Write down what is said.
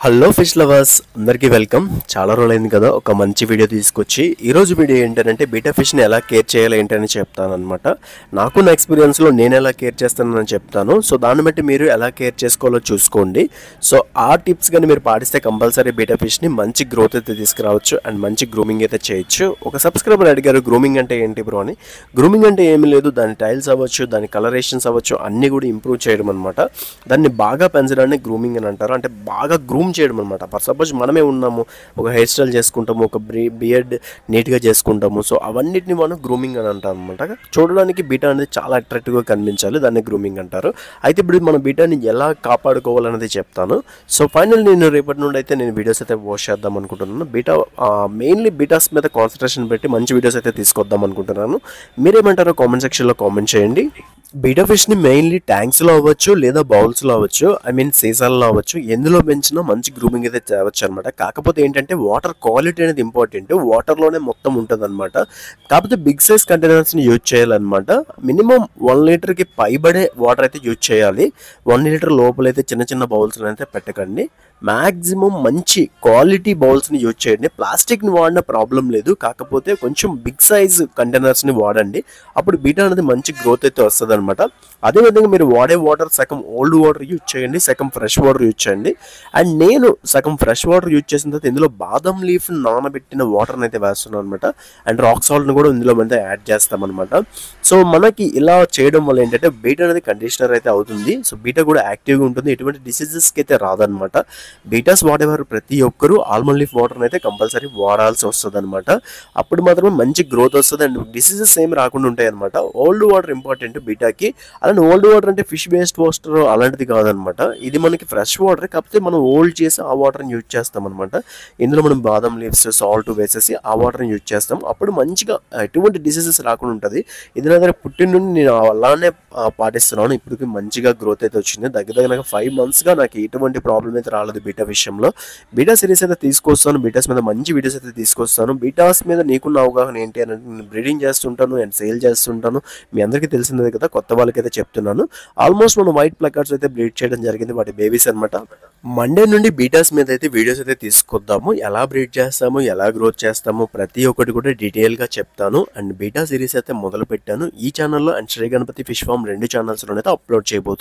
Hello fish lovers అందరికీ welcome. చాలా రోజులైంది కదా ఒక మంచి వీడియో తీసుకొచ్చి. ఈరోజు వీడియో ఏంటంటే బీటా ఫిష్ని ఎలా కేర్ చేయాలి ఏంటని చెప్తాను అనమాట. నాకు నా ఎక్స్పీరియన్స్లో నేను ఎలా కేర్ చేస్తానని చెప్తాను. సో దాన్ని బట్టి మీరు ఎలా కేర్ చేసుకోవాలో చూసుకోండి. సో ఆ టిప్స్ కానీ మీరు పాటిస్తే కంపల్సరీ బీటా ఫిష్ని మంచి గ్రోత్ అయితే తీసుకురావచ్చు అండ్ మంచి గ్రూమింగ్ అయితే చేయొచ్చు. ఒక సబ్స్క్రైబర్ అడిగారు గ్రూమింగ్ అంటే ఏంటి బ్రో అని. గ్రూమింగ్ అంటే ఏమీ లేదు, దాని టైల్స్ అవ్వచ్చు, దాని కలరేషన్స్ అవ్వచ్చు, అన్నీ కూడా ఇంప్రూవ్ చేయడం అనమాట. దాన్ని బాగా పెంచడాన్ని గ్రూమింగ్ అని అంటారు. అంటే బాగా గ్రూమ్ చేయడం అనమాట. ఫర్ సపోజ్ మనమే ఉన్నాము, ఒక హెయిర్ స్టైల్ చేసుకుంటాము, ఒక బియర్డ్ నీట్గా చేసుకుంటాము. సో అవన్నిటిని మనం గ్రూమింగ్ అని అంటాం అనమాట. చూడడానికి బీటా అనేది చాలా అట్రాక్టివ్గా కనిపించాలి, దాన్ని గ్రూమింగ్ అంటారు. అయితే ఇప్పుడు మన బీటాని ఎలా కాపాడుకోవాలనేది చెప్తాను. సో ఫైనల్ నేను రేపటి నుండి అయితే నేను వీడియోస్ అయితే పోస్ట్ చేద్దాం అనుకుంటున్నాను. మెయిన్లీ బీటాస్ మీద కాన్సన్ట్రేషన్ పెట్టి మంచి వీడియోస్ అయితే తీసుకొద్దాం అనుకుంటున్నాను. మీరేమంటారో కామెంట్ సెక్షన్లో కామెంట్ చేయండి. బీటా ఫిష్ని మెయిన్లీ ట్యాంక్స్లో అవ్వచ్చు, లేదా బౌల్స్లో అవ్వచ్చు, సీసాల్లో అవ్వచ్చు, ఎందులో పెంచినా మంచి గ్రూమింగ్ అయితే తేవచ్చు అనమాట. కాకపోతే ఏంటంటే వాటర్ క్వాలిటీ అనేది ఇంపార్టెంట్. వాటర్లోనే మొత్తం ఉంటుంది అనమాట. కాకపోతే బిగ్ సైజ్ కంటైనర్స్ని యూజ్ చేయాలన్నమాట. మినిమం 1 లీటర్కి పైబడే వాటర్ అయితే యూజ్ చేయాలి. 1 లీటర్ లోపలైతే చిన్న చిన్న బౌల్స్ని అయితే పెట్టకండి. మ్యాక్సిమం మంచి క్వాలిటీ బౌల్స్ని యూజ్ చేయండి. ప్లాస్టిక్ని వాడిన ప్రాబ్లం లేదు, కాకపోతే కొంచెం బిగ్ సైజ్ కంటైనర్స్ని వాడండి. అప్పుడు బీటా అనేది మంచి గ్రోత్ అయితే వస్తుంది అనమాట. అదేవిధంగా మీరు వాడే వాటర్ సగం ఓల్డ్ వాటర్ యూజ్ చేయండి, సగం ఫ్రెష్ వాటర్ యూజ్ చేయండి. అండ్ నేను సగం ఫ్రెష్ వాటర్ యూజ్ చేసిన తర్వాత ఇందులో బాదం లీఫ్ నానబెట్టిన వాటర్ని అయితే వేస్తున్నాను అనమాట. అండ్ రాక్ సాల్ట్ని కూడా ఇందులో అయితే యాడ్ చేస్తామన్నమాట. సో మనకి ఇలా చేయడం వల్ల ఏంటంటే బీటా అనేది కండిషనర్ అయితే అవుతుంది. సో బీటా కూడా యాక్టివ్గా ఉంటుంది, ఎటువంటి డిసీజెస్కి అయితే రాదనమాట. బీటాస్ వాడేవారు ప్రతి ఒక్కరూ ఆల్మండ్ లీఫ్ వాటర్ని అయితే కంపల్సరీ వాడాల్సి వస్తుంది అనమాట. అప్పుడు మాత్రమే మంచి గ్రోత్ వస్తుంది అండ్ డిసీజెస్ ఏమి రాకుండా ఉంటాయి అనమాట. ఓల్డ్ వాటర్ ఇంపార్టెంట్ బీటాకి. అలాంటి ఓల్డ్ వాటర్ అంటే ఫిష్ బేస్డ్ వాటర్ అలాంటిది కాదనమాట. ఇది మనకి ఫ్రెష్ వాటర్, కాకపోతే మనం ఓల్డ్ చేసి ఆ వాటర్ని యూజ్ చేస్తాం అనమాట. ఇందులో మనం బాదం లీవ్స్ సాల్ట్ వేసేసి ఆ వాటర్ని యూజ్ చేస్తాం. అప్పుడు మంచిగా ఎటువంటి డిసీజెస్ రాకుండా ఉంటుంది. ఇది నా దగ్గర పుట్టిన నుండి నేను అలానే పాటిస్తున్నాను. ఇప్పటికి మంచిగా గ్రోత్ అయితే వచ్చింది. దగ్గర 5 monthsగా నాకు ఎటువంటి ప్రాబ్లం అయితే రాలేదు బీటా విషయంలో. బీటా సిరీస్ అయితే తీసుకొస్తాను, బీటాస్ మీద మంచి వీడియోస్ అయితే తీసుకొస్తాను. బీటాస్ మీద నీకున్న అవగాహన ఏంటి అని నేను బ్రీడింగ్ చేస్తుంటాను అండ్ సేల్ చేస్తుంటాను. మీ అందరికీ తెలిసిందే కదా, కొత్త వాళ్ళకైతే చెప్తున్నాను. ఆల్మోస్ట్ మనం వైట్ ప్లకార్డ్స్ అయితే బ్రీడ్ చేయడం జరిగింది, వాటి బేబీస్ అనమాట. మండే నుండి బీటాస్ మీద అయితే వీడియోస్ అయితే తీసుకొద్దాము. ఎలా బ్రీడ్ చేస్తాము, ఎలా గ్రోత్ చేస్తాము, ప్రతి ఒక్కటి కూడా డీటెయిల్గా చెప్తాను. అండ్ బీటా సిరీస్ అయితే మొదలు పెట్టాను ఈ ఛానల్లో and Shri Ganapati fish farm 2 ఛానల్స్లోనైతే అప్లోడ్ చేయబోతున్నాను.